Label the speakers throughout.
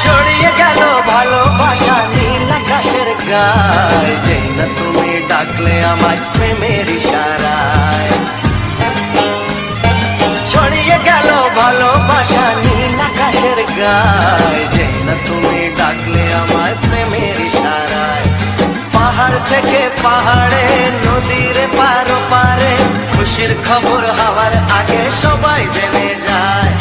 Speaker 1: ছড়িয়ে গেল ভালোবাসা নীল আকাশের গায়, যেই না তুমি ডাকলে আমায় প্রেমের ইশারায়। ছড়িয়ে গেল ভালোবাসা নীল আকাশের গায়, যেই না তুমি ডাকলে আমায় প্রেমের ইশারায়। পাহাড় থেকে পাহাড়ে, নদীর পার পারে, খুশির খবর হওয়ার আগে সবাই জেনে যায়।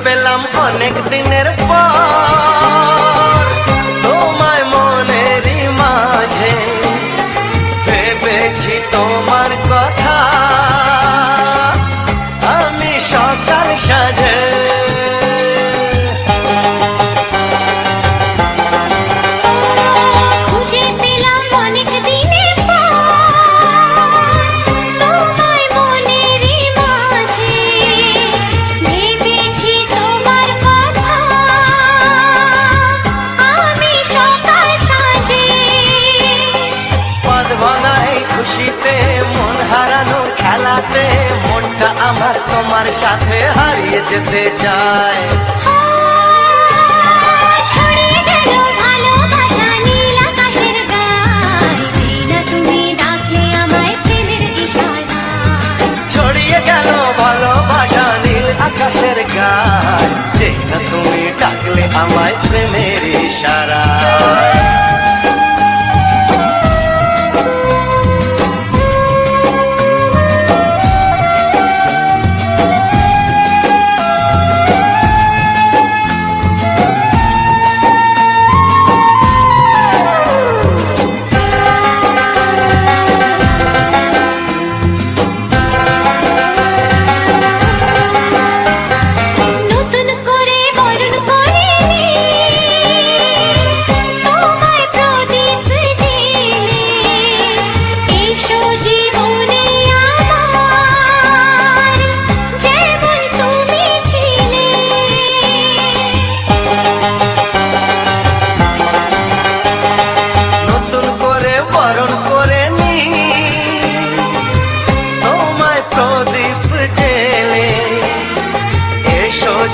Speaker 1: পেলাম অনেক দিনের পর তোমায় মনেরই মাঝে, ভেবেছি তোমার কথা আমি সকাল সাজে। খুশিতে মন হারানোর খেলাতে মনটা আমার তোমার সাথে হারিয়ে যেতে চায়।
Speaker 2: ছড়িয়ে গেল ভালোবাসা নীল আকাশের গায়, যেই না তুমি ডাকলে আমায় প্রেমের ইশারায়।
Speaker 1: ছড়িয়ে গেল ভালোবাসা নীল আকাশের গায়, যেই না তুমি ডাকলে আমায় প্রেমের ইশারায়।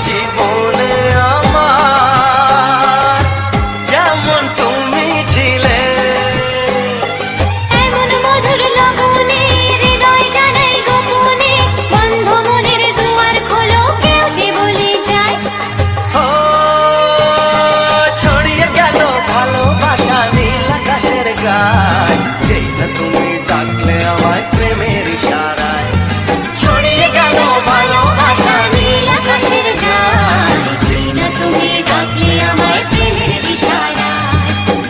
Speaker 1: জীবনে আমার যেমন তুমি ছিলে,
Speaker 2: এমন মধুর লগনে হৃদয় জানাই গোপনে, বন্ধ মনের দুয়ার খোলো কেউ যে বলে যায়।
Speaker 1: ও ছড়িয়ে গেল ভালোবাসা নীল আকাশের গায়, যেই না তুমি ডাকলে আমায় প্রেমের ইশারায়। ছড়িয়ে গেল ভালোবাসা নীল আকাশের গায়,
Speaker 2: যেই না তুমি ডাকলে আমায় প্রেমের ইশারায়।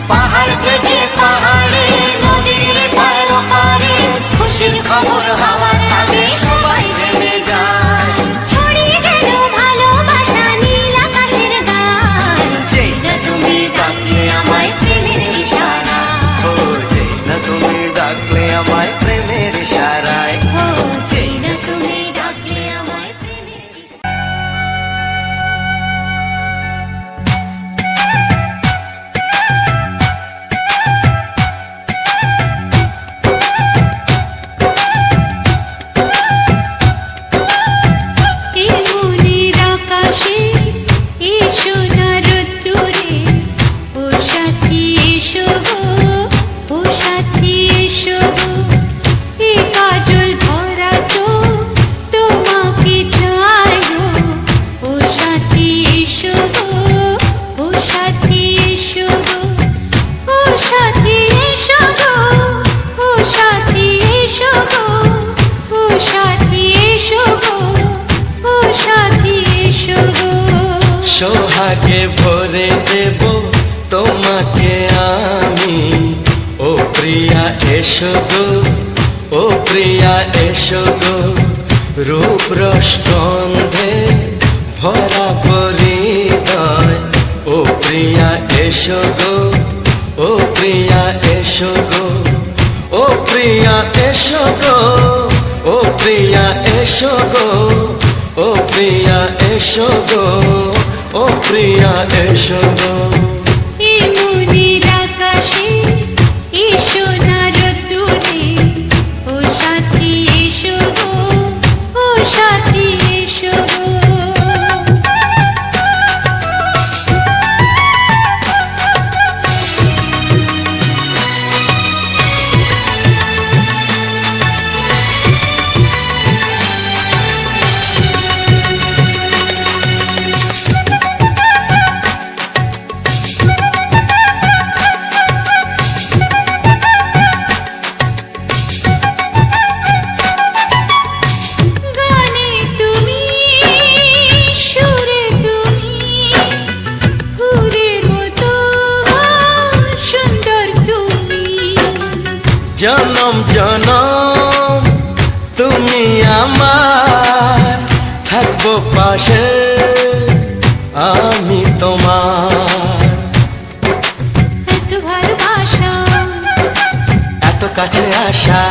Speaker 1: পাহাড় থেকে পাহাড়ে, নদীর পার পারে, খুশির খবর হওয়ার আগে সবাই জেনে যায়।
Speaker 2: ছড়িয়ে গেল ভালোবাসা নীল আকাশের গায়,
Speaker 1: যেই
Speaker 2: না তুমি ডাকলে আমায় প্রেমের ইশারায়।
Speaker 1: ও যেই না তুমি ডাকলে আমায় প্রেমের ইশারায়।
Speaker 2: ও যেই না তুমি ডাকলে আমায় প্রেমের ইশারায়।
Speaker 1: সোহাগে ভরে দেব তোমাকে আমি। ও প্রিয়া এসো গো, ও প্রিয়া এসো গো, রূপ রস গন্ধে ভরা পরিদয়। ও প্রিয়া এসো গো, ও প্রিয়া এসো গো, ও প্রিয়া এসো গো, ও প্রিয়া এসো গো, ও প্রিয়া এসো গো, ও প্রিয়া এসো গো।
Speaker 2: এই মনের আকাশে এসো না রোদ্দুরে, ও সাথী এসো গো, ও সাথী এসো গো। গানে তুমি, সুরে তুমি, ফুলের মতো সুন্দর তুমি।
Speaker 1: জনম জনম তুমি আমার, থাকবো পাশে আমি তোমার।
Speaker 2: এত ভালোবাসা,
Speaker 1: এত কাছে আসা,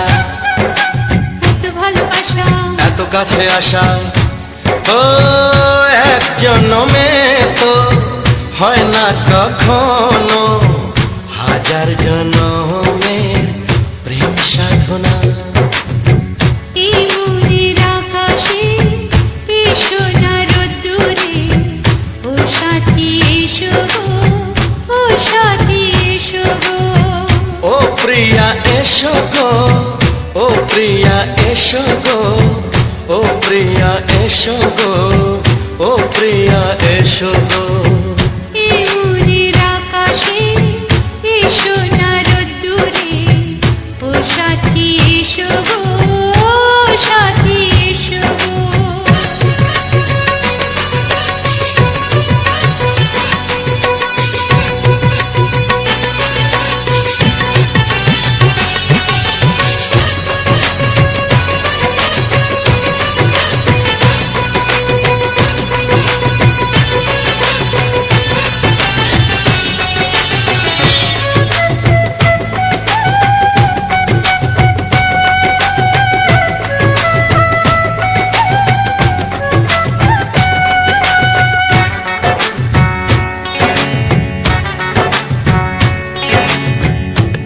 Speaker 2: এত ভালোবাসা,
Speaker 1: এত কাছে আসা, ও এক জন্মে তো হয় না কখনো, হাজার জন্মের প্রেম সাধনা।
Speaker 2: এই মনের আকাশে এসো না রোদ্দুরে, ও সাথী এসো গো, ও সাথী এসো গো।
Speaker 1: ও প্রিয়া এসো গো, ও প্রিয়া এসো গো, ও প্রিয়া এসো গো, ও প্রিয়া এসো গো।
Speaker 2: এই মনের আকাশে এসো না রোদ্দুরে, ও সাথী এসো গো, ও সাথী এসো গো।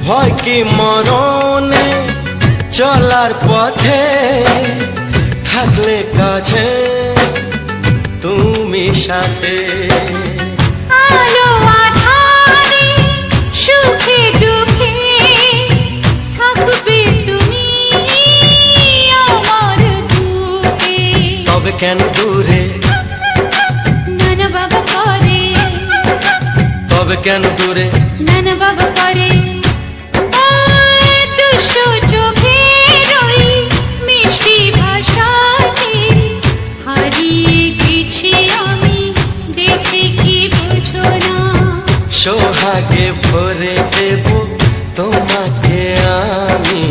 Speaker 1: ভয় কি মরণে চলার পথে, থাকলে কাছে তুমি সাথে।
Speaker 2: আলো আঁধারে, সুখে দুঃখে, থাকবে তুমি আমার বুকে।
Speaker 1: তবে কেন দূরে,
Speaker 2: নানা বাবা করে,
Speaker 1: তবে কেন দূরে,
Speaker 2: নানা বাবা করে। ওই দুষ্টু চোখের ওই মিষ্টি ভাষাতে হারিয়ে গেছি আমি, দেখে কি বুঝো না।
Speaker 1: সোহাগে ভরে দেব তোমাকে আমি।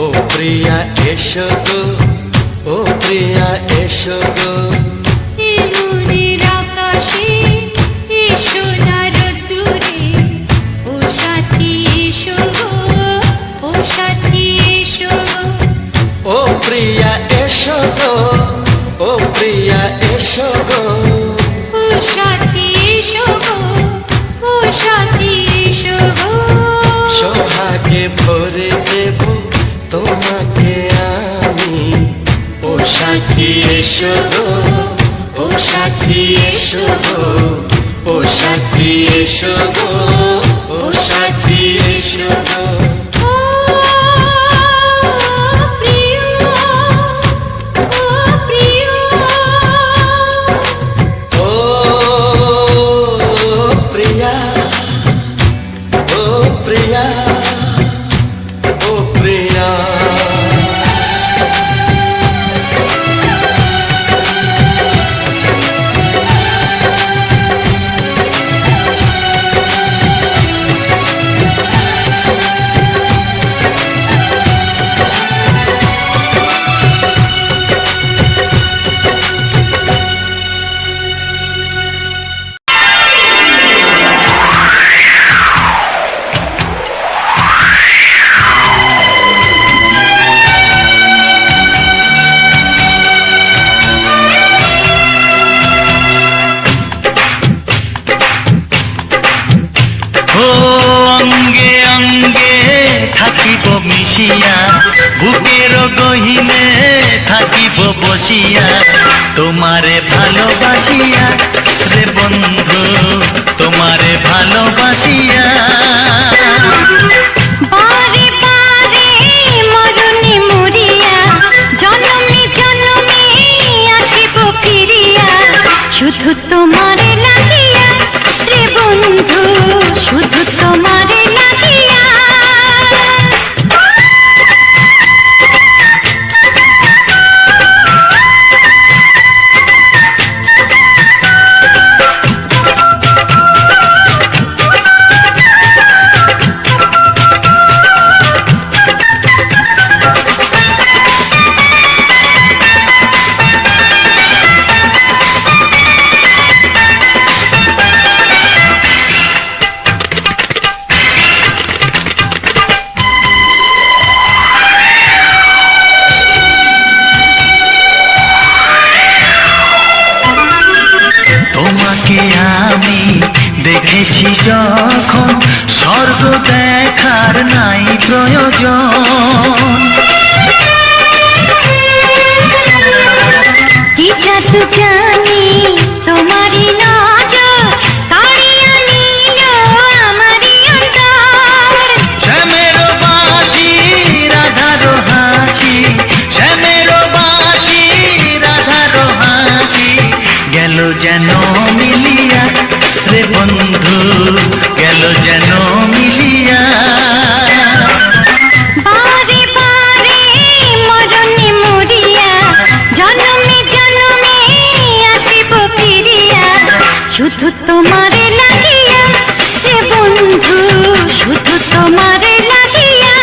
Speaker 1: ও প্রিয়া এসো গো, ও প্রিয়া এসো গো,
Speaker 2: এই মনের আকাশে এসো না রোদ্দুরে, ও সাথী এসো গো, ও সাথী এসো গো।
Speaker 1: ও প্রিয়া এসো গো, ও প্রিয়া এসো গো,
Speaker 2: ও সাথী এসো গো, ও সাথী এসো গো।
Speaker 1: সোহাগে ভরে দেব তোমাকে আমি। ও সাথী এসো গো, ও সাথী এসো গো, ও সাথী এসো গো, ও সাথী এসো গো।
Speaker 2: ও প্রিয়, ও প্রিয়,
Speaker 1: ও প্রিয়া, ও প্রিয়া, ও প্রিয়া।
Speaker 3: গহিনে থাকিব বসিয়া তোমারে ভালোবাসিয়া রে বন্ধু তোমারে ভালোবাসিয়া
Speaker 2: বারে বারে মরণে মরিয়া জনমে জনমে আসিব ফিরিয়া শুধু তোমারে লাগিয়া রে বন্ধু শুধু তোমারে লাগিয়া
Speaker 3: তোমাকে আমি দেখেছি যখন স্বর্গ দেখার নাই প্রয়োজন
Speaker 2: কি জাদু জানি তোমারই নজর কাড়িয়া নিল আমারই অন্তর
Speaker 3: শ্যামের বাঁশি রাধার হাসি শ্যামের বাঁশি রাধার হাসি গেল যেন মিলিয়া রে বন্ধু গেল যেন মিলিয়া
Speaker 2: বারে বারে মরণে মরিয়া জনমে জনমে আসিব ফিরিয়া শুধু তোমারে লাগিয়া রে বন্ধু শুধু তোমারে লাগিয়া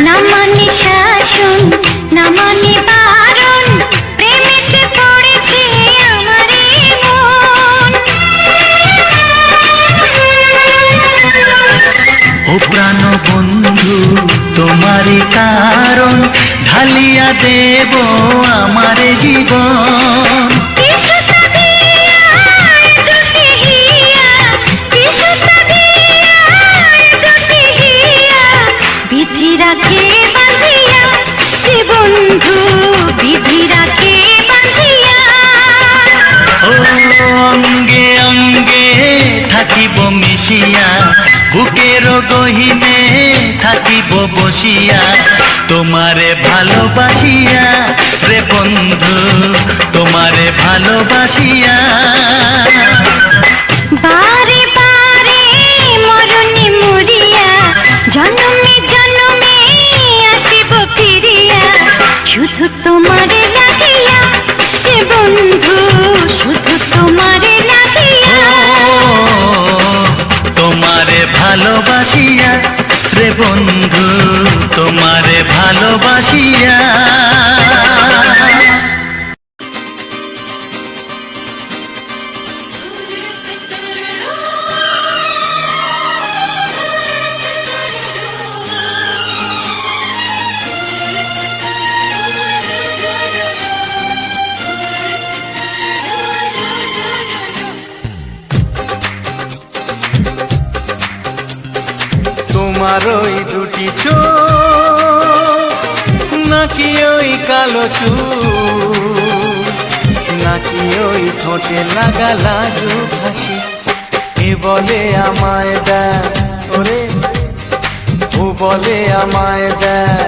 Speaker 2: না মানে শাসন না মানে বারণ প্রেমেতে পড়েছে আমারে মন
Speaker 3: ও প্রাণ বন্ধু তোমারই কারণ ঢালিয়া দেব আমার জীবন
Speaker 2: কৃষ্ণ দিয়া দুটি হিয়া কৃষ্ণ দিয়া দুটি হিয়া বিধি রাখে বাঁধিয়া হে বন্ধু বিধি রাখে বাঁধিয়া
Speaker 3: ও অঙ্গে অঙ্গে থাকিব মিশিয়া বুকের গহিনে থাকিব বসিয়া তোমারে ভালোবাসিয়া রে বন্ধু তোমারে ভালোবাসিয়া
Speaker 2: বারে বারে মরণে মরিয়া জনমে জনমে আসিব ফিরিয়া শুধু তোমারে লাগিয়া হে বন্ধু শুধু তোমারে লাগিয়া
Speaker 3: তোমারে ভালোবাসিয়া রে বন্ধু তোমারে ভালোবাসিয়া
Speaker 1: তোমার ওই দুটি চোখ নাকি ওই কালো চুল নাকি ওই ঠোঁটে লাগা লাজু হাসি এ বলে আমায় দেয় ওরে ও বলে আমায় দেয়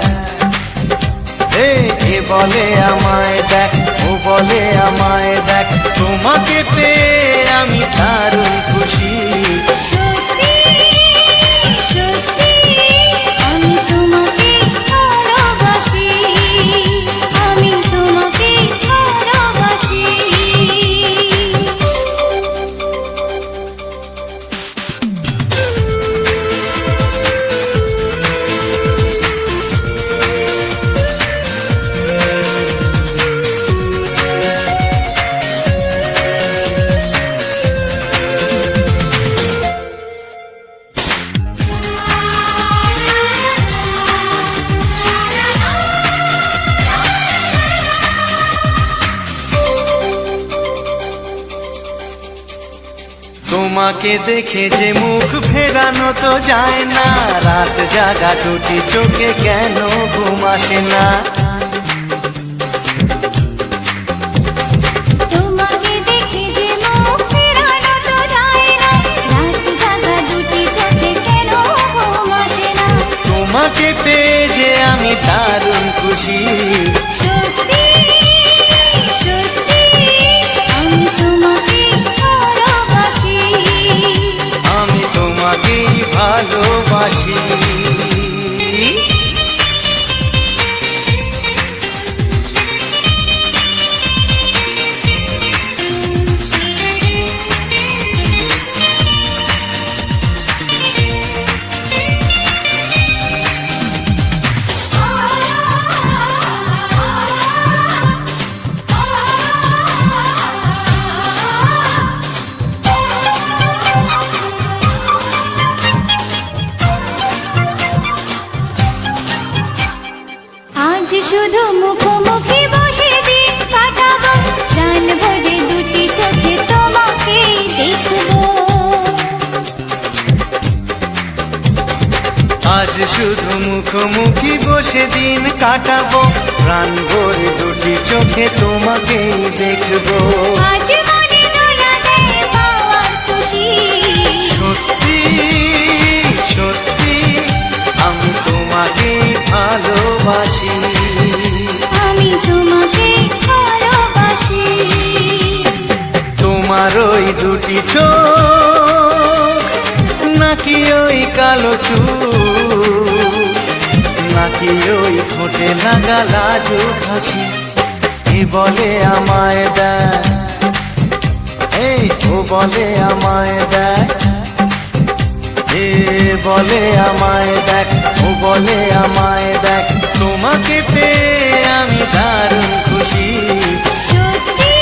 Speaker 1: এ বলে আমায় দেখ ও বলে আমায় দেখ তোমাকে পেয়ে আমি দারুণ খুশি
Speaker 2: সত্যি সত্যি আমি তোমাকে ভালোবাসি আমি তোমাকে ভালোবাসি
Speaker 1: তোমাকে দেখে যে মুখ ফেরানো তো যায় না, রাত জাগা দুটি চোখে কেন ঘুম আসে না।
Speaker 2: তোমাকে দেখে যে মুখ ফেরানো তো যায় না, রাত জাগা দুটি চোখে কেন ঘুম আসে না।
Speaker 1: তোমাকে পেয়ে যে আমি দারুণ খুশি,
Speaker 2: সত্যি সত্যি আমি তোমাকে ভালোবাসি,
Speaker 1: আমি তোমাকেই ভালোবাসি।
Speaker 2: আজ শুধু মুখোমুখি বসে দিন কাটাবো, প্রাণ ভরে দুটি চোখে তোমাকে দেখবো।
Speaker 1: আজ শুধু মুখোমুখি বসে দিন কাটাবো, প্রাণ ভরে দুটি চোখে তোমাকেই দেখবো।
Speaker 2: আজ মনে দোলা দেয় পাওয়ার খুশি,
Speaker 1: সত্যি সত্যি আমি তোমাকেই ভালোবাসি,
Speaker 2: আমি তোমাকে ভালোবাসি।
Speaker 1: তোমার ওই দুটি চোখ নাকি ওই কালো চুল, নাকি ওই ঠোঁটে লাগা লাজুক হাসি, এ বলে আমায় দেয়, এই ও বলে আমায় দেয়, এ বলে আমায় দেখ, ও বলে আমায় দেখ, তোমাকে পেয়ে আমি দারুণ খুশি।
Speaker 2: সত্যি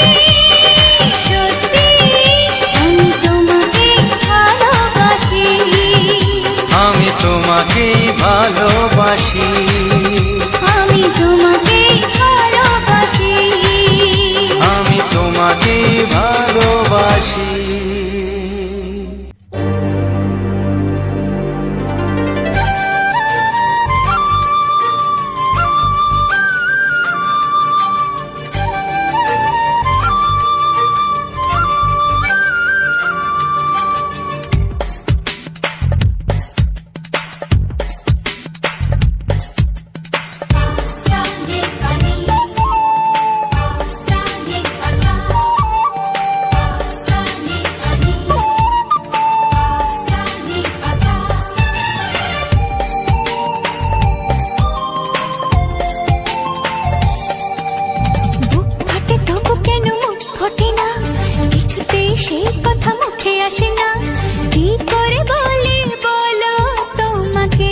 Speaker 2: সত্যি আমি তোমাকে ভালোবাসি,
Speaker 1: আমি তোমাকেই ভালোবাসি,
Speaker 2: আমি তোমাকে ভালোবাসি,
Speaker 1: আমি তোমাকেই ভালোবাসি।
Speaker 2: সামনে পানি সামনে পাসা, সামনে পানি সামনে পাসা। বুক ফাটে তবু কেন মুখ ফোটে না, কিছুতেই সেই কথা মুখে আসে না, কি করে বলি বলো তোমাকে।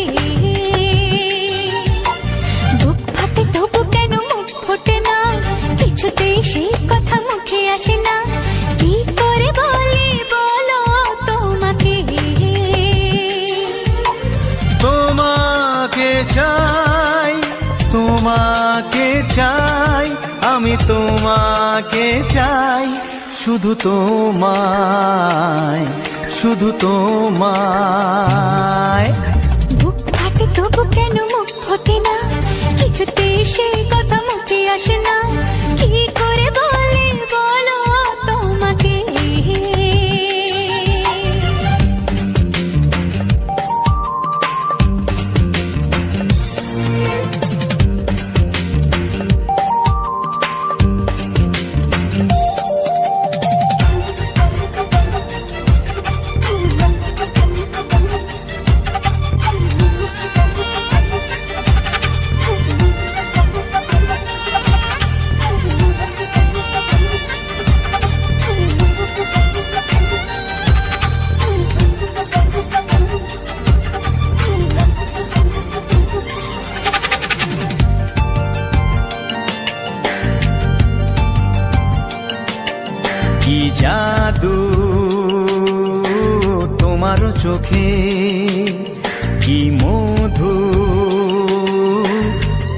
Speaker 2: বুক ফাটে তবু কেন মুখ ফোটে না, কিছুতেই সেই কথা মুখে আসে না, কি করে বলি বলো তোমাকে।
Speaker 1: তোমাকে চাই, তোমাকে চাই, আমি তোমাকে চাই, শুধু তোমায়, শুধু তোমায়।
Speaker 2: বুক ফাটে তবু কেন মুখ ফোটে না, কিছুতেই সেই কথা মুখে আসে না, কি করে বলি বলো তোমাকে।
Speaker 1: কি জাদু তোমার চোখে, কি মধু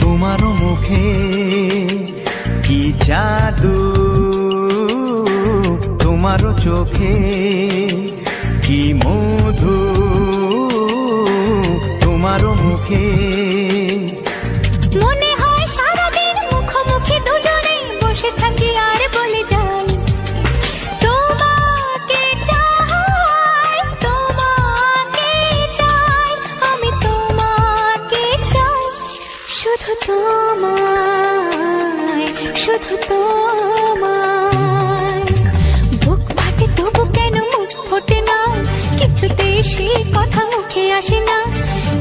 Speaker 1: তোমার মুখে, কি জাদু তোমার চোখে,
Speaker 2: শুধু তোমায়, শুধু তোমায়। বুক ফাটে তবু কেন মুখ ফোটে না, কিছুতে সে কথা মুখে আসে না।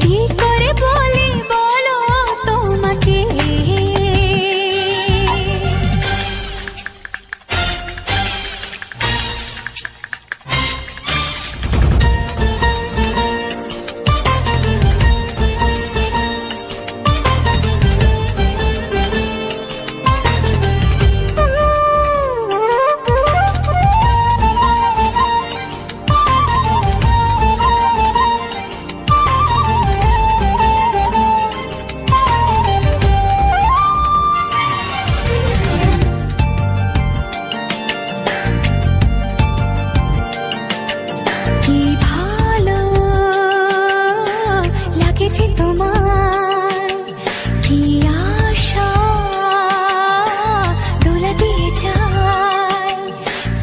Speaker 2: কি করে বলি বলো তোমাকে। কি ভালো লাগেছে তোমার, কি আশা দোলা দিয়ে যায়।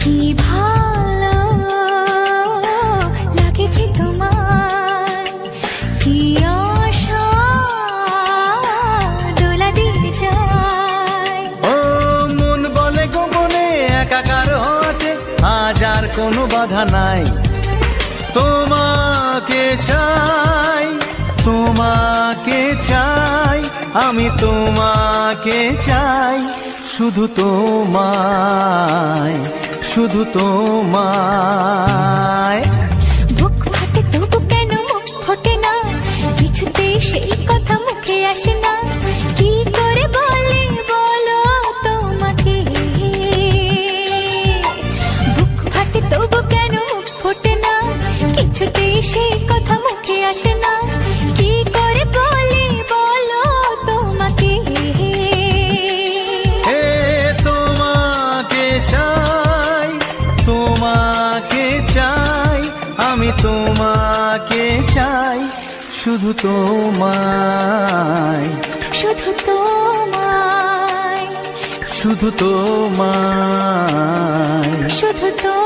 Speaker 2: কি ভালো লাগেছে তোমার, কি আশা দোলা দিয়ে যায়।
Speaker 1: ও মন বলে গোপনে একাকার হতে আজ আর কোনো বাধা নাই। তোমাকে চাই, তোমাকে চাই, আমি তোমাকে চাই, শুধু তোমায়, শুধু তোমায়।
Speaker 2: বুক ফাটে তবু কেন মুখ ফোটে না, কিছুতে সেই কথা মুখে আসে না। কি করে বলি বলো তোমাকে। বুক ফাটে তবু কেন মুখ ফোটে না, কিছুতে সেই কথা মুখে আসে না। কি করে বলি বলো তোমাকে।
Speaker 1: হে তোমাকে চাই, তোমাকে চাই, আমি তোমাকে চাই, শুধু তোমায়,
Speaker 2: শুধু তোমায়,
Speaker 1: শুধু তোমায়।
Speaker 2: শুধু তোমায়।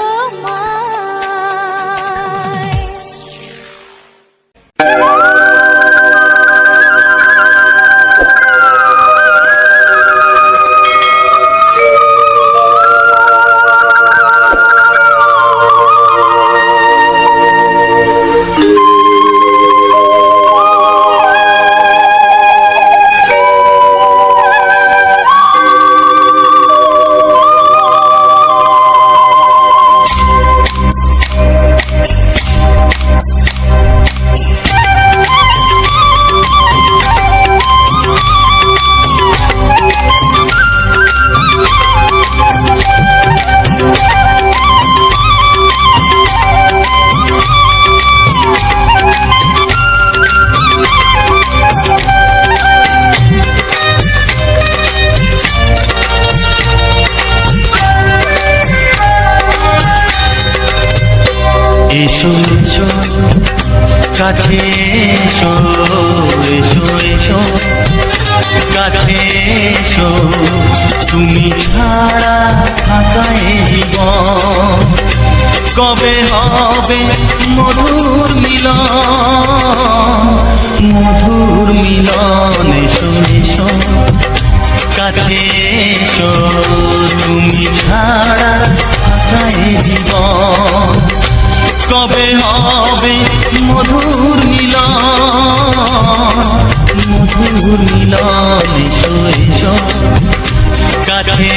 Speaker 3: এসো এসো কাছে এসো, এসো এসো কাছে এসো, তুমি ছাড়া থাকা এ জীবন কবে হবে মধুর মিলন, মধুর মিলন। এসো এসো কাছে এসো, তুমি ছাড়া থাকা এ জীবন কবে হবে মধুর মিলন, মধুর মিলন। এসো এসো কাছে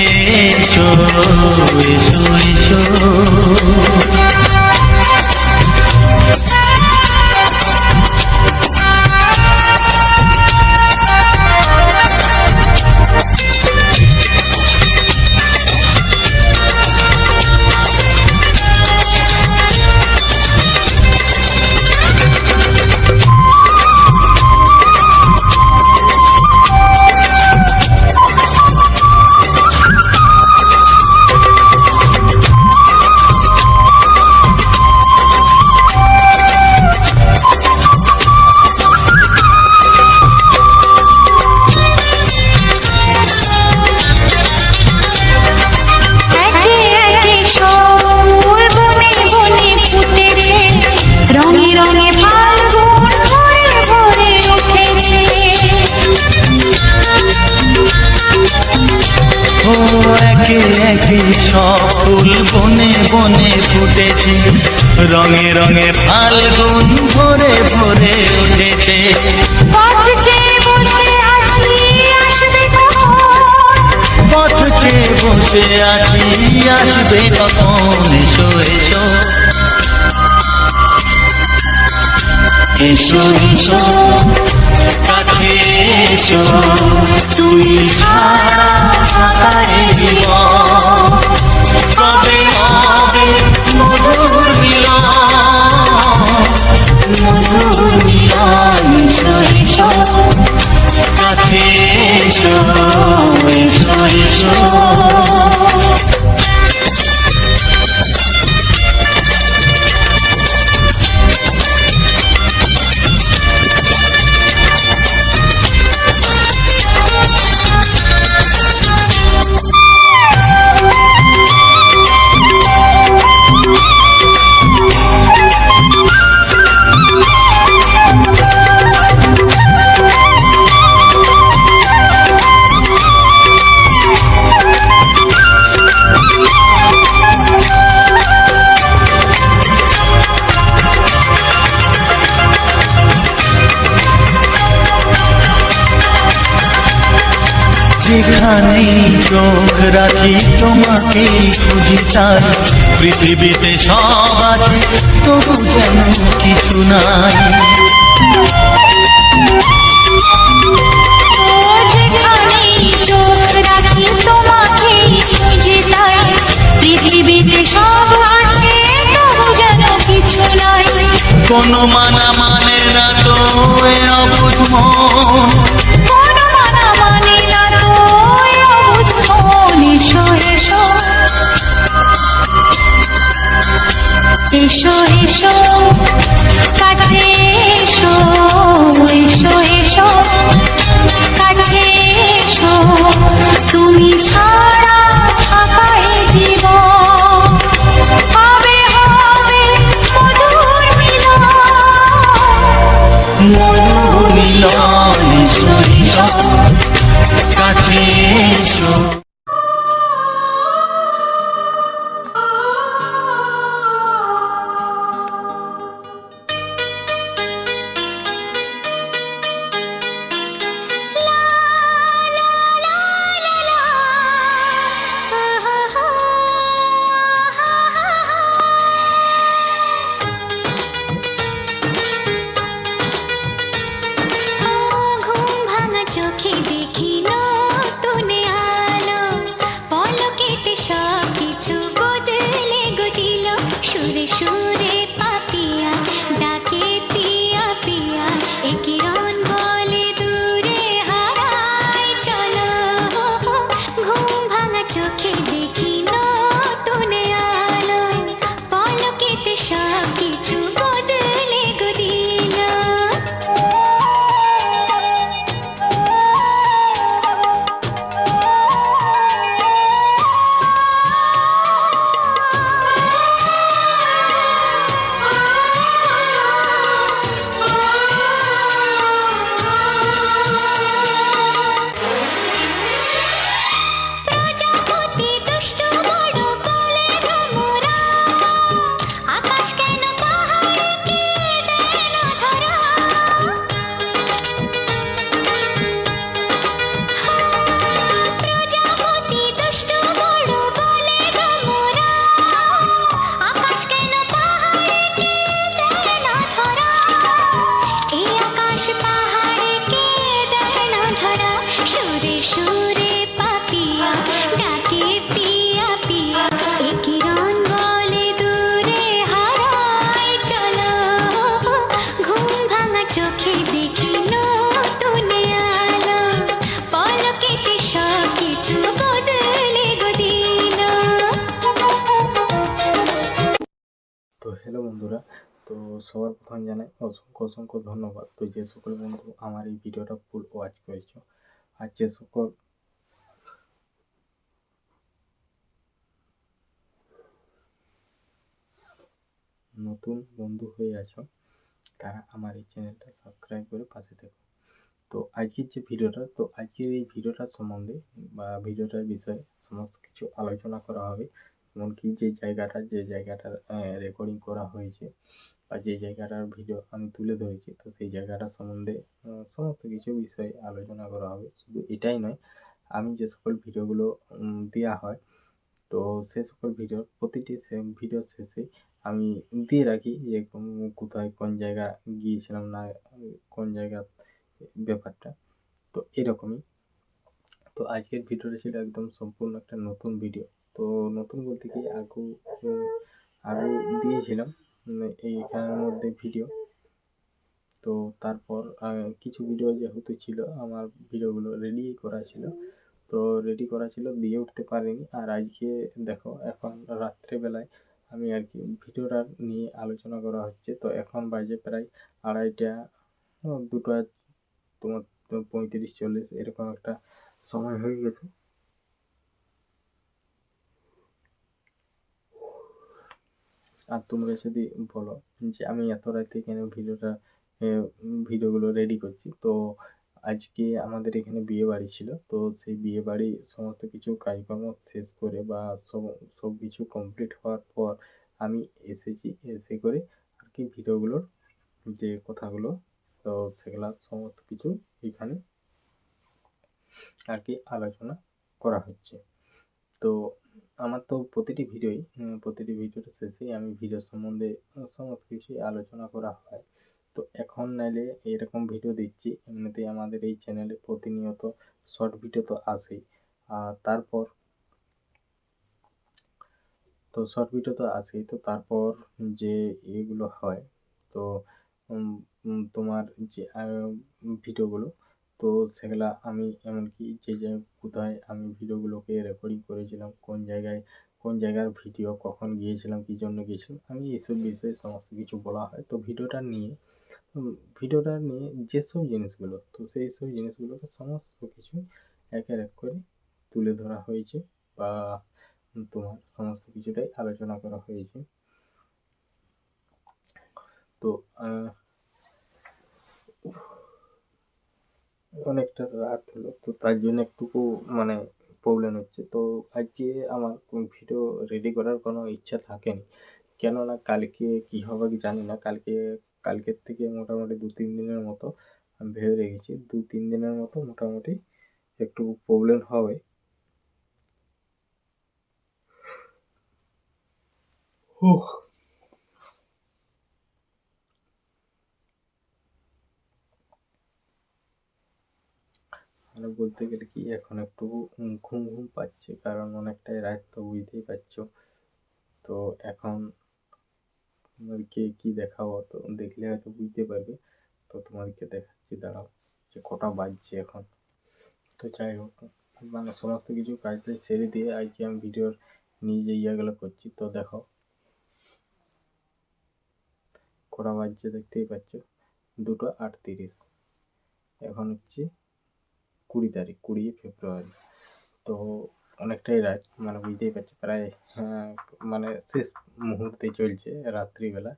Speaker 3: এসো, এসো এসো। সব ফুল বনে বনে ফুটেছে, রঙে রঙে ফাল্গুন ভরে ভরে উঠেছে।
Speaker 2: পথ চেয়ে বসে আছি আসবে কখন,
Speaker 3: পথ চেয়ে বসে আছি আসবে কখন, এসো এসো এসো এসো কাছে এসো, তুই ছাড়া ফাঁকা এ জীবন, কবে হবে মধুর মিলন, মধুর মিলন, এসো এসো কাছে এসো, এসো এসো। যেখানেই চোখ রাখি তোমাকেই খুঁজি তাই, পৃথিবীতে সব আছে তবু যেন কিছু নাই।
Speaker 2: যেখানেই চোখ রাখি তোমাকেই খুঁজে তাই, পৃথিবীতে সব আছে তবু যেন কিছু নাই।
Speaker 3: কোনো মানা মানে না তো এ অবুঝ মন,
Speaker 2: কোনো মানা মানে না তো এ অবুঝ মন, এসো এসো এসো এসো কাছে এসো, এসো এসো কাছে এসো, তুমি ছাড়া ফাঁকা এ জীবন, হবে হবে মধুর মিলন,
Speaker 3: মধুর মিলন, এসো এসো কাছে এসো।
Speaker 2: ঘুম ভাঙা চোখে দেখি নতুন আলো, পলকেতে সব কিছু বদলে গদিল, সুরে সুরে পাপিয়া ডাকে পিয়া পিয়া, এ কিরণ বলে দূরে হারাই চলো। ঘুম ভাঙা চোখে দেখি নতুন আলো, পলকেতে সব কিছু বদলে গদিল। প্রজাপতি দুষ্ট বড় বলে ভ্রমরা, আকাশ কেন পাহাড়কে দেয় না ধরা। প্রজাপতি দুষ্ট বড় বলে ভ্রমরা, আকাশ কেন পাহাড়কে দেয় না ধরা। এই আকাশ পাহাড়কে দেয় না ধরা, সুরে সুরে পাপিয়া ডাকে পিয়া পিয়া, এ কিরণ বলে দূরে হারাই চলো। ঘুম ভাঙা চোখে দেখি নতুন আলো, পলকেতে সব কিছু বদলে গদিল।
Speaker 4: তো হ্যালো বন্ধুরা, তো সবার প্রথম জানাই অসংখ্য অসংখ্য ধন্যবাদ। তো যে সকল বন্ধু আমার এই ভিডিওটা ফুল ওয়াচ করেছো, আর যে সকল নতুন বন্ধু হয়ে আছো তারা আমার এই চ্যানেলটা সাবস্ক্রাইব করে পাশে থেকো। তো আজকের যে ভিডিওটা, তো আজকের এই ভিডিওটার সম্বন্ধে বা ভিডিওটার বিষয়ে সমস্ত কিছু আলোচনা করা হবে। এমনকি যে জায়গাটার রেকর্ডিং করা হয়েছে বা যে জায়গাটার ভিডিও আমি তুলে ধরেছি, তো সেই জায়গাটা সম্বন্ধে সমস্ত কিছু বিষয়ে আলোচনা করা হবে। শুধু এটাই নয়, আমি যে সকল ভিডিওগুলো দেওয়া হয়, তো সে সকল প্রতিটি ভিডিওর শেষে আমি দিয়ে রাখি যে কোথায় কোন জায়গা গিয়েছিলাম, না কোন জায়গা ব্যাপারটা। তো এরকমই। তো আজকের ভিডিওটা ছিল একদম সম্পূর্ণ একটা নতুন ভিডিও। তো নতুন বলতে কি আগেও দিয়েছিলাম এইখানের মধ্যে ভিডিও। তো তারপর কিছু ভিডিও যেহেতু ছিল, আমার ভিডিওগুলো রেডি করা ছিল, দিয়ে উঠতে পারিনি। আর আজকে দেখো, এখন রাত্রেবেলায় আমি আর কি ভিডিওটা নিয়ে আলোচনা করা হচ্ছে। তো এখন বাজে প্রায় 2:30, 2টা তোমার 35-40 এরকম একটা সময় হয়ে গেছে। আর তোমরা যদি বলো যে আমি এত রাতে কেন ভিডিওগুলো রেডি করছি, তো আজকে আমাদের এখানে বিয়ে বাড়ি ছিল। তো সেই বিয়ে বাড়ি সমস্ত কিছু কাজকর্ম শেষ করে বা সব কিছু কমপ্লিট হওয়ার পর আমি এসে করে আর কি ভিডিওগুলোর যে কথাগুলো, তো সেগুলা সমস্ত কিছু এখানে আর কি আলোচনা করা হচ্ছে। তো আমার তো প্রতিটি ভিডিওর শেষেই আমি ভিডিও সম্বন্ধে সমস্ত কিছুই আলোচনা করা হয়। তো এখন নাইলে এরকম ভিডিও দিচ্ছি, এমনিতেই আমাদের এই চ্যানেলে প্রতিনিয়ত শর্ট ভিডিও তো আসেই। আর তারপর তো তারপর যে এগুলো হয়, তো তোমার যে ভিডিওগুলো, তো সেগুলা আমি এমনকি কোথায় আমি ভিডিওগুলোকে রেকর্ডিং করেছিলাম, কোন জায়গার ভিডিও, কখন গিয়েছিলাম, কী জন্য গিয়েছিলাম, আমি এসব বিষয়ে সমস্ত কিছু বলা হয়। তো ভিডিওটা নিয়ে যেসব জিনিসগুলো, তো সেই সব জিনিসগুলোকে সমস্ত কিছু একের এক করে তুলে ধরা হয়েছে বা তোমার সমস্ত কিছুটাই আলোচনা করা হয়েছে। তো অনেকটা রাত হলো, তো তার জন্য একটুকু মানে প্রবলেম হচ্ছে। তো আজকে আমার ভিডিও রেডি করার কোনো ইচ্ছা থাকেনি, কেননা কালকে কী হবে কি জানি না। কালকের থেকে মোটামুটি 2-3 দিনের মতো আমি ভেবে রেখেছি, 2-3 দিনের মতো মোটামুটি একটু প্রবলেম হবে। মানে বলতে গেলে কি, এখন একটু ঘুম পাচ্ছে, কারণ অনেকটাই রাত, তো বুঝতেই পারছো। তো এখন তোমাদেরকে কি দেখাবো, তো দেখলে হয়তো বুঝতে পারবে। তো তোমাদেরকে দেখাচ্ছি, দাঁড়াও, যে কটা বাজছে এখন। তো যাই হোক, মানে সমস্ত কিছু কাজ সেরে দিয়ে আজকে আমি ভিডিওর নিয়ে যে ইয়েগুলো করছি। তো দেখো কটা বাজছে, দেখতেই পাচ্ছ, 2:38। এখন হচ্ছে 20 ফেব্রুয়ারি। তো অনেকটাই রাত, মানে বুঝতেই পারছি, প্রায় মানে শেষ মুহূর্তে চলছে রাত্রিবেলা।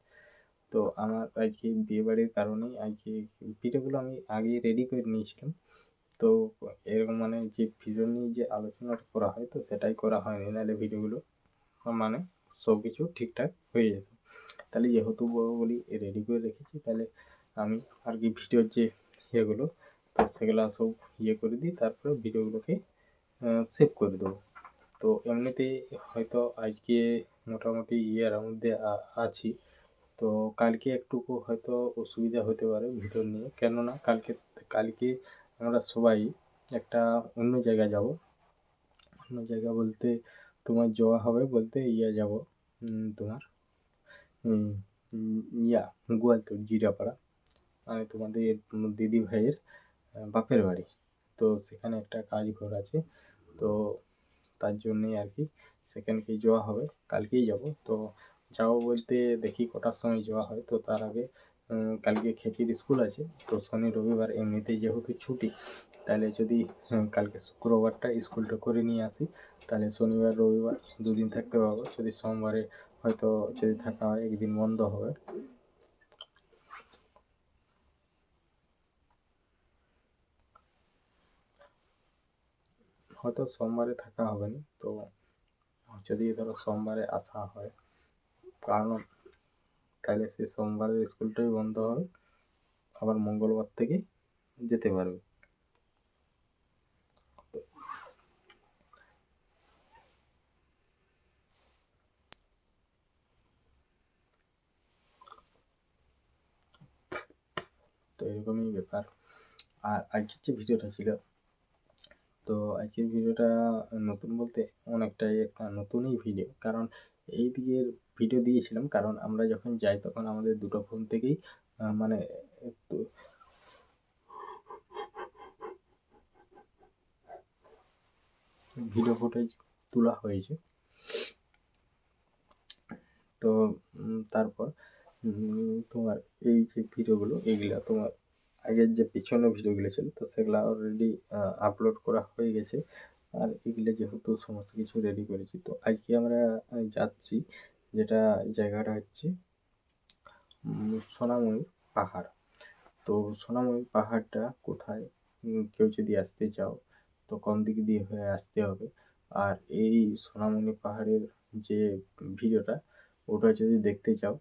Speaker 4: তো আমার আজকে বিয়েবাড়ির কারণেই আজকে ভিডিওগুলো আমি আগেই রেডি করে নিয়েছিলাম। তো এরকম মানে যে ভিডিও নিয়ে যে আলোচনাটা করা হয়, তো সেটাই করা হয়নি, নাহলে ভিডিওগুলো মানে সব কিছু ঠিকঠাক হয়ে যেত। তাহলে যেহেতু বলি রেডি করে রেখেছি, তাহলে আমি আর কি ভিডিওর যে ইয়েগুলো, তো সেগুলো সব করে দিই, তারপরে ভিডিওগুলোকে সেভ করে দেবো। তো এমনিতেই হয়তো আজকে মোটামুটি ইয়ের মধ্যে আছি। তো কালকে একটুকু হয়তো অসুবিধা হতে পারে ভিডিও নিয়ে, কেননা কালকে আমরা সবাই একটা অন্য জায়গায় যাব। অন্য জায়গা বলতে তোমার যাওয়া হবে বলতে যাব তোমার গোয়ালতোড় জিরাপাড়া, মানে তোমাদের দিদি ভাইয়ের বাপের বাড়ি। তো সেখানে একটা কাজঘর আছে, তো তার জন্যেই আর কি সেখানকেই যাওয়া হবে, কালকেই যাব। তো যাবো বলতে দেখি কটার সময় যাওয়া হয়। তো তার আগে কালকে খেপির স্কুল আছে, তো শনি রবিবার এমনিতেই যেহেতু ছুটি, তাহলে যদি কালকে শুক্রবারটা স্কুলটা করে নিয়ে আসি, তাহলে শনিবার রবিবার 2 দিন থাকতে পারবো। যদি সোমবারে হয়তো যদি থাকা হয়, একদিন বন্ধ হবে। হয়তো সোমবারে থাকা হবে না, তো যদি ধরো সোমবারে আসা হয়, কারণ তাহলে সে সোমবারের স্কুলটাই বন্ধ হবে, আবার মঙ্গলবার থেকে যেতে পারবে। তো এরকমই ব্যাপার। আর আজকের যে ভিডিওটা ছিল, তো আজকের ভিডিওটা নতুন বলতে অনেকটাই একটা নতুনই ভিডিও, কারণ এই দিকের ভিডিও দিয়েছিলাম কারণ আমরা যখন যাই তখন আমাদের দুটো ফোন থেকেই মানে একটু ভিডিও ফুটেজ তোলা হয়েছে। তো তারপর তোমার এই যে ভিডিওগুলো, এইগুলা তোমার আগের যে পিছনের ভিডিওগুলো ছিল, তো সেগুলো অলরেডি আপলোড করা হয়ে গেছে। আর এগুলো যেহেতু সমস্ত কিছু রেডি করেছি, তো আজকে আমরা যাচ্ছি, যেটা জায়গাটা হচ্ছে সোনাময়ূর পাহাড়। তো সোনাময়ূর পাহাড়টা কোথায়, কেউ যদি আসতে চাও তো কোন দিক দিয়ে হয়ে আসতে হবে। আর এই সোনামণি পাহাড়ের যে ভিডিওটা, ওটা যদি দেখতে চাও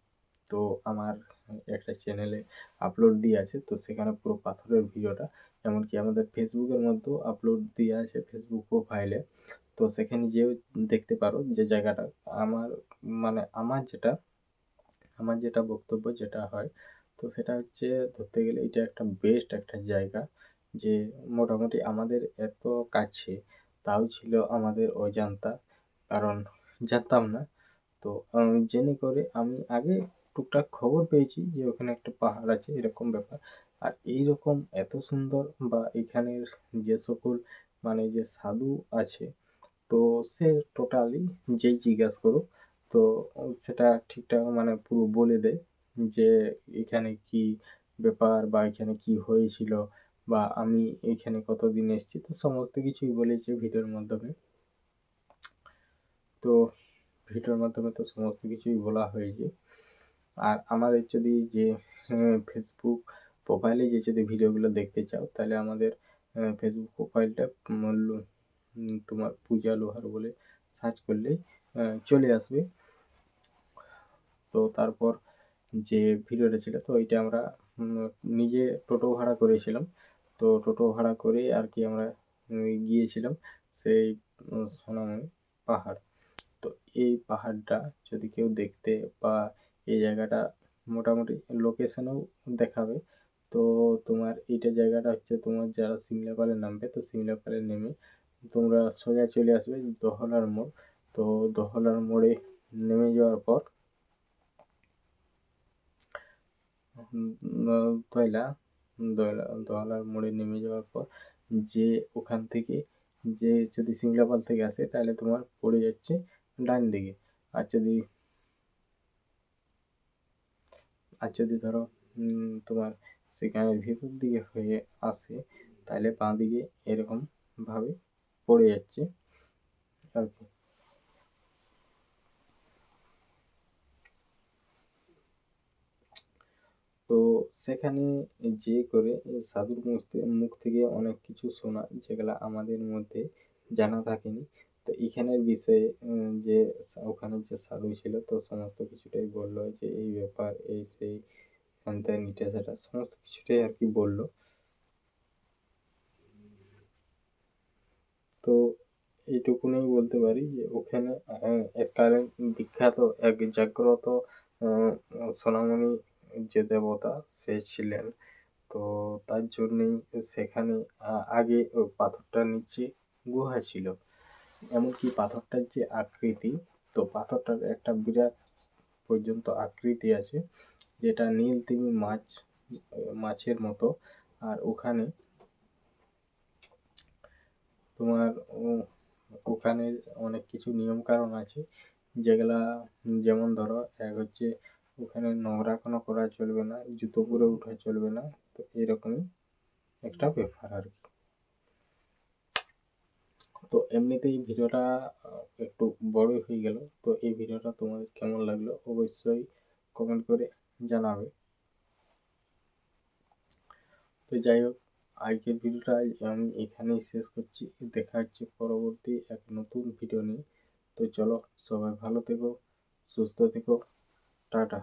Speaker 4: তো আমার একটা চ্যানেলে আপলোড দিয়ে আছে, তো সেখানে পুরো পাথরের ভিডিওটা, এমনকি আমাদের ফেসবুকের মধ্যেও আপলোড দিয়ে আছে, ফেসবুক প্রোফাইলে। তো সেখানে যেও দেখতে পারো যে জায়গাটা আমার, মানে আমার যেটা বক্তব্য যেটা হয়, তো সেটা হচ্ছে ধরতে গেলে এটা একটা বেস্ট একটা জায়গা, যে মোটামুটি আমাদের এত কাছে, তাও ছিল আমাদের অজান্তা, কারণ জানতাম না। তো জেনে করে আমি আগে টুকটাক খবর পেয়েছি যে ওখানে একটা পাহাড় আছে, এরকম ব্যাপার। আর এইরকম এত সুন্দর, বা এখানের যে সকল মানে যে সাধু আছে, তো সে টোটালি যেই জিজ্ঞাসা করুক, তো সেটা ঠিকঠাক মানে পুরো বলে দেয় যে এখানে কি ব্যাপার, বা এখানে কি হয়েছিল, বা আমি এখানে কতদিন এসেছি, তো সমস্ত কিছুই বলেছে ভিডিওর মাধ্যমে। তো ভিডিওর মাধ্যমে তো সমস্ত কিছুই বলা হয়েছে। আর আমাদের যদি যে ফেসবুক প্রোফাইলে যে যদি ভিডিওগুলো দেখতে চাও, তাহলে আমাদের ফেসবুক প্রোফাইলটা তোমার পূজা লোহার বলে সার্চ করলেই চলে আসবে। তো তারপর যে ভিডিওটা ছিল, তো ওইটা আমরা নিজে টোটো ভাড়া করেছিলাম। তো টোটো ভাড়া করে আর কি আমরা গিয়েছিলাম সেই সোনামণি পাহাড়। তো এই পাহাড়টা যদি কেউ দেখতে, বা এই জায়গাটা মোটামুটি লোকেশনেও দেখাবে। তো তোমার এইটা জায়গাটা হচ্ছে, তোমার যারা সিমলাপালে নামবে, তো সিমলাপালে নেমে তোমরা সোজা চলে আসবে দহলার মোড়। তো দহলার মোড়ে নেমে যাওয়ার পর দয়লা দহলার মোড়ে নেমে যাওয়ার পর যে ওখান থেকে, যে যদি সিমলাপাল থেকে আসে তাহলে তোমার পড়ে যাচ্ছে ডান দিকে। আর যদি ধরো তোমার সেখানে ভিতর দিকে হয়ে আসে, তাহলে বাঁ দিকে এরকম ভাবে পড়ে যাচ্ছে আর কি। তো সেখানে যে করে সাধুর মুখ থেকে অনেক কিছু শোনা, যেগুলা আমাদের মধ্যে জানা থাকেনি। তো এখানের বিষয়ে যে ওখানে যে সাধু ছিল, তো সমস্ত কিছুটাই বললো যে এই ব্যাপার, এই সেই হ্যান ত্যান ইটা সেটা সমস্ত কিছুটাই আর কি বললো। তো এইটুকুনই বলতে পারি যে ওখানে এককালীন বিখ্যাত এক জাগ্রত আহ, সোনামণি যে দেবতা সে ছিলেন। তো তার জন্যেই সেখানে আগে ওই পাথরটার নিচে গুহা ছিল। এমনকি পাথরটার যে আকৃতি, তো পাথরটার একটা বিরাট পর্যন্ত আকৃতি আছে, যেটা নীল তিমি মাছের মতো। আর ওখানে তোমার ওখানে অনেক কিছু নিয়ম কানুন আছে, যেগুলা যেমন ধরো এক হচ্ছে ওখানে নোংরা কোনো করা চলবে না, জুতো পরে ওঠা চলবে না। তো এরকমই একটা ব্যাপার আর কি। তো এমনিতেই ভিডিওটা একটু বড়ই হয়ে গেল। তো এই ভিডিওটা তোমাদের কেমন লাগলো অবশ্যই কমেন্ট করে জানাবে। তো যাই হোক, আজকের ভিডিওটা আমি এখানেই শেষ করছি। দেখা হচ্ছে পরবর্তী এক নতুন ভিডিও নিয়ে। তো চলো, সবাই ভালো থেকো, সুস্থ থেকো, টাটা।